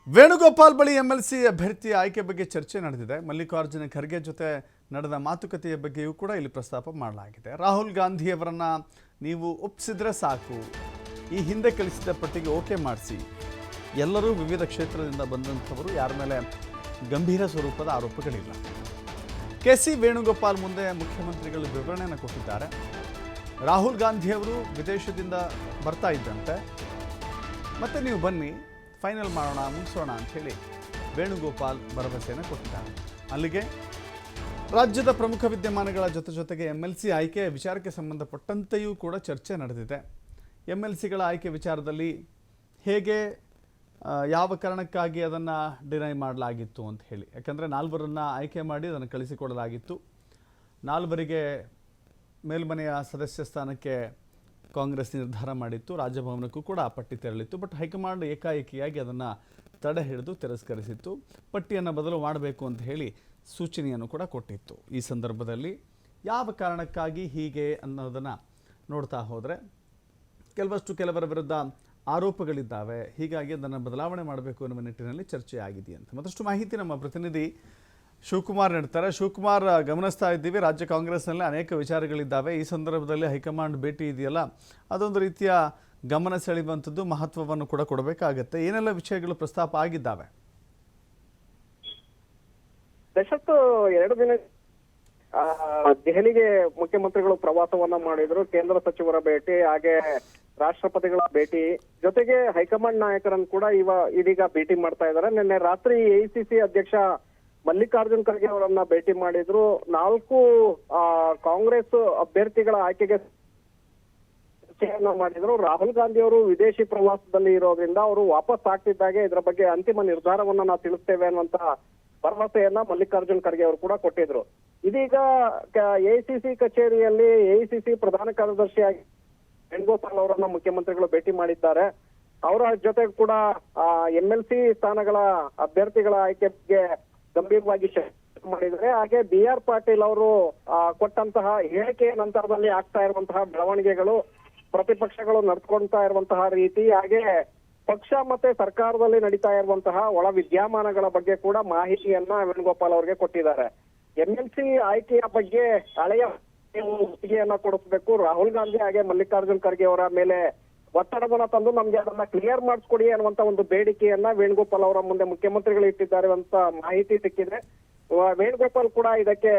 ವೇಣುಗೋಪಾಲ್ ಬಳಿ ಎಂಎಲ್ಸಿ ಅಭ್ಯರ್ಥಿ ಆಯ್ಕೆ ಬಗ್ಗೆ ಚರ್ಚೆ ನಡೆದಿದೆ. ಮಲ್ಲಿಕಾರ್ಜುನ ಖರ್ಗೆ ಜೊತೆ ನಡೆದ ಮಾತುಕತೆಯ ಬಗ್ಗೆಯೂ ಕೂಡ ಇಲ್ಲಿ ಪ್ರಸ್ತಾಪ ಮಾಡಲಾಗಿದೆ. ರಾಹುಲ್ ಗಾಂಧಿಯವರನ್ನು ನೀವು ಒಪ್ಪಿಸಿದ್ರೆ ಸಾಕು, ಈ ಹಿಂದೆ ಕಳಿಸಿದ ಪಟ್ಟಿಗೆ ಓಕೆ ಮಾಡಿಸಿ. ಎಲ್ಲರೂ ವಿವಿಧ ಕ್ಷೇತ್ರದಿಂದ ಬಂದಂಥವರು, ಯಾರ ಮೇಲೆ ಗಂಭೀರ ಸ್ವರೂಪದ ಆರೋಪಗಳಿಲ್ಲ. ಕೆ.ಸಿ. ವೇಣುಗೋಪಾಲ್ ಮುಂದೆ ಮುಖ್ಯಮಂತ್ರಿಗಳು ವಿವರಣೆಯನ್ನು ಕೊಟ್ಟಿದ್ದಾರೆ. ರಾಹುಲ್ ಗಾಂಧಿಯವರು ವಿದೇಶದಿಂದ ಬರ್ತಾ ಇದ್ದಂತೆ, ಮತ್ತೆ ನೀವು ಬನ್ನಿ, ಫೈನಲ್ ಮಾಡೋಣ, ಮುಗಿಸೋಣ ಅಂಥೇಳಿ ವೇಣುಗೋಪಾಲ್ ಭರವಸೆಯನ್ನು ಕೊಟ್ಟಿದ್ದಾರೆ. ಅಲ್ಲಿಗೆ ರಾಜ್ಯದ ಪ್ರಮುಖ ವಿದ್ಯಮಾನಗಳ ಜೊತೆಗೆ ಎಂಎಲ್ಸಿ ಆಯ್ಕೆ ವಿಚಾರಕ್ಕೆ ಸಂಬಂಧಪಟ್ಟಂತೆಯೂ ಕೂಡ ಚರ್ಚೆ ನಡೆದಿದೆ. ಎಂಎಲ್ಸಿಗಳ ಆಯ್ಕೆ ವಿಚಾರದಲ್ಲಿ ಹೇಗೆ, ಯಾವ ಕಾರಣಕ್ಕಾಗಿ ಅದನ್ನು ಡಿನೈ ಮಾಡಲಾಗಿತ್ತು ಅಂತ ಹೇಳಿ, ಯಾಕಂದರೆ 4 ಆಯ್ಕೆ ಮಾಡಿ ಅದನ್ನು ಕಳಿಸಿಕೊಡಲಾಗಿತ್ತು. 4 ಮೇಲ್ಮನೆಯ ಸದಸ್ಯ ಸ್ಥಾನಕ್ಕೆ ಕಾಂಗ್ರೆಸ್ ನಿರ್ಧಾರ ಮಾಡಿತ್ತು. ರಾಜಭವನಕ್ಕೂ ಕೂಡ ಆ ಪಟ್ಟಿ ತೆರಳಿತ್ತು. ಬಟ್ ಹೈಕಮಾಂಡ್ ಏಕಾಏಕಿಯಾಗಿ ಅದನ್ನು ತಡೆ ಹಿಡಿದು ತಿರಸ್ಕರಿಸಿತ್ತು. ಪಟ್ಟಿಯನ್ನು ಬದಲು ಮಾಡಬೇಕು ಅಂತ ಹೇಳಿ ಸೂಚನೆಯನ್ನು ಕೂಡ ಕೊಟ್ಟಿತ್ತು. ಈ ಸಂದರ್ಭದಲ್ಲಿ ಯಾವ ಕಾರಣಕ್ಕಾಗಿ ಹೀಗೆ ಅನ್ನೋದನ್ನು ನೋಡ್ತಾ ಹೋದರೆ ಕೆಲವರ ವಿರುದ್ಧ ಆರೋಪಗಳಿದ್ದಾವೆ. ಹೀಗಾಗಿ ಅದನ್ನು ಬದಲಾವಣೆ ಮಾಡಬೇಕು ಅನ್ನುವ ನಿಟ್ಟಿನಲ್ಲಿ ಚರ್ಚೆ ಆಗಿದೆಯಂತೆ. ಮತ್ತಷ್ಟು ಮಾಹಿತಿ ನಮ್ಮ ಪ್ರತಿನಿಧಿ ಶಿವಕುಮಾರ್ ನೀಡ್ತಾರೆ. ಶಿವಕುಮಾರ್, ಗಮನಿಸ್ತಾ ಇದ್ದೀವಿ, ರಾಜ್ಯ ಕಾಂಗ್ರೆಸ್ನಲ್ಲಿ ಅನೇಕ ವಿಚಾರಗಳಿದ್ದಾವೆ. ಈ ಸಂದರ್ಭದಲ್ಲಿ ಹೈಕಮಾಂಡ್ ಭೇಟಿ ಇದೆಯಲ್ಲ, ಅದೊಂದು ರೀತಿಯ ಗಮನ ಸೆಳೆಯುವಂಥದ್ದು, ಮಹತ್ವವನ್ನು ಕೂಡ ಕೊಡಬೇಕಾಗತ್ತೆ. ಏನೆಲ್ಲ ವಿಷಯಗಳು ಪ್ರಸ್ತಾಪ ಆಗಿದ್ದಾವೆ? ದಶರಥ್, 2 ದಿನ ದೆಹಲಿಗೆ ಮುಖ್ಯಮಂತ್ರಿಗಳು ಪ್ರವಾಸವನ್ನ ಮಾಡಿದ್ರು. ಕೇಂದ್ರ ಸಚಿವರ ಭೇಟಿ, ಹಾಗೆ ರಾಷ್ಟ್ರಪತಿಗಳ ಭೇಟಿ, ಜೊತೆಗೆ ಹೈಕಮಾಂಡ್ ನಾಯಕರನ್ನು ಕೂಡ ಇದೀಗ ಭೇಟಿ ಮಾಡ್ತಾ ಇದ್ದಾರೆ. ನಿನ್ನೆ ರಾತ್ರಿ ಎಐಸಿಸಿ ಅಧ್ಯಕ್ಷ ಮಲ್ಲಿಕಾರ್ಜುನ್ ಖರ್ಗೆ ಅವರನ್ನ ಭೇಟಿ ಮಾಡಿದ್ರು. 4 ಕಾಂಗ್ರೆಸ್ ಅಭ್ಯರ್ಥಿಗಳ ಆಯ್ಕೆಗೆ ಚರ್ಚೆಯನ್ನ ಮಾಡಿದ್ರು. ರಾಹುಲ್ ಗಾಂಧಿ ಅವರು ವಿದೇಶಿ ಪ್ರವಾಸದಲ್ಲಿ ಇರೋದ್ರಿಂದ ಅವರು ವಾಪಸ್ ಆಗ್ತಿದ್ದಾಗೆ ಇದರ ಬಗ್ಗೆ ಅಂತಿಮ ನಿರ್ಧಾರವನ್ನ ನಾವು ತಿಳಿಸ್ತೇವೆ ಅನ್ನುವಂತ ಭರವಸೆಯನ್ನ ಮಲ್ಲಿಕಾರ್ಜುನ್ ಖರ್ಗೆ ಅವರು ಕೂಡ ಕೊಟ್ಟಿದ್ರು. ಇದೀಗ ಎಐಸಿಸಿ ಕಚೇರಿಯಲ್ಲಿ ಎಐಸಿಸಿ ಪ್ರಧಾನ ಕಾರ್ಯದರ್ಶಿಯಾಗಿ ವೇಣುಗೋಪಾಲ್ ಅವರನ್ನ ಮುಖ್ಯಮಂತ್ರಿಗಳು ಭೇಟಿ ಮಾಡಿದ್ದಾರೆ. ಅವರ ಜೊತೆ ಕೂಡ ಎಂಎಲ್ಸಿ ಸ್ಥಾನಗಳ ಅಭ್ಯರ್ಥಿಗಳ ಆಯ್ಕೆ ಬಗ್ಗೆ ಗಂಭೀರವಾಗಿ ಚರ್ಚೆ ಮಾಡಿದ್ದಾರೆ. ಹಾಗೆ BR ಪಾಟೀಲ್ ಅವರು ಕೊಟ್ಟಂತಹ ಹೇಳಿಕೆ ನಂತರದಲ್ಲಿ ಆಗ್ತಾ ಇರುವಂತಹ ಬೆಳವಣಿಗೆಗಳು, ಪ್ರತಿಪಕ್ಷಗಳು ನಡ್ಕೊಳ್ತಾ ಇರುವಂತಹ ರೀತಿ, ಹಾಗೆ ಪಕ್ಷ ಮತ್ತೆ ಸರ್ಕಾರದಲ್ಲಿ ನಡೀತಾ ಇರುವಂತಹ ಒಳ ವಿದ್ಯಮಾನಗಳ ಬಗ್ಗೆ ಕೂಡ ಮಾಹಿತಿಯನ್ನ ವೇಣುಗೋಪಾಲ್ ಅವರಿಗೆ ಕೊಟ್ಟಿದ್ದಾರೆ. ಎಂಎಲ್ಸಿ ಆಯ್ಕೆಯ ಬಗ್ಗೆ ಹಳೆಯ ಒಪ್ಪಿಗೆಯನ್ನ ಕೊಡಿಸ್ಬೇಕು, ರಾಹುಲ್ ಗಾಂಧಿ ಹಾಗೆ ಮಲ್ಲಿಕಾರ್ಜುನ್ ಖರ್ಗೆ ಅವರ ಮೇಲೆ ಒತ್ತಡವನ್ನ ತಂದು ನಮ್ಗೆ ಅದನ್ನ ಕ್ಲಿಯರ್ ಮಾಡಿಸ್ಕೊಡಿ ಅನ್ನುವಂತ ಒಂದು ಬೇಡಿಕೆಯನ್ನ ವೇಣುಗೋಪಾಲ್ ಅವರ ಮುಂದೆ ಮುಖ್ಯಮಂತ್ರಿಗಳು ಇಟ್ಟಿದ್ದಾರೆ ಅಂತ ಮಾಹಿತಿ ಸಿಕ್ಕಿದೆ. ವೇಣುಗೋಪಾಲ್ ಕೂಡ ಇದಕ್ಕೆ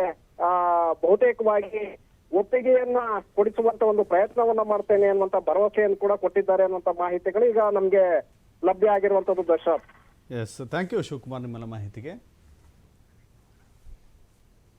ಬಹುತೇಕವಾಗಿ ಒಪ್ಪಿಗೆಯನ್ನ ಕೊಡಿಸುವಂತ ಒಂದು ಪ್ರಯತ್ನವನ್ನ ಮಾಡ್ತೇನೆ ಅನ್ನುವಂತ ಭರವಸೆಯನ್ನು ಕೂಡ ಕೊಟ್ಟಿದ್ದಾರೆ ಅನ್ನುವಂತ ಮಾಹಿತಿಗಳು ಈಗ ನಮ್ಗೆ ಲಭ್ಯ ಆಗಿರುವಂತದ್ದು. Dasharath, yes, thank you Shivakumar ನಿಮ್ಮೆಲ್ಲ ಮಾಹಿತಿಗೆ.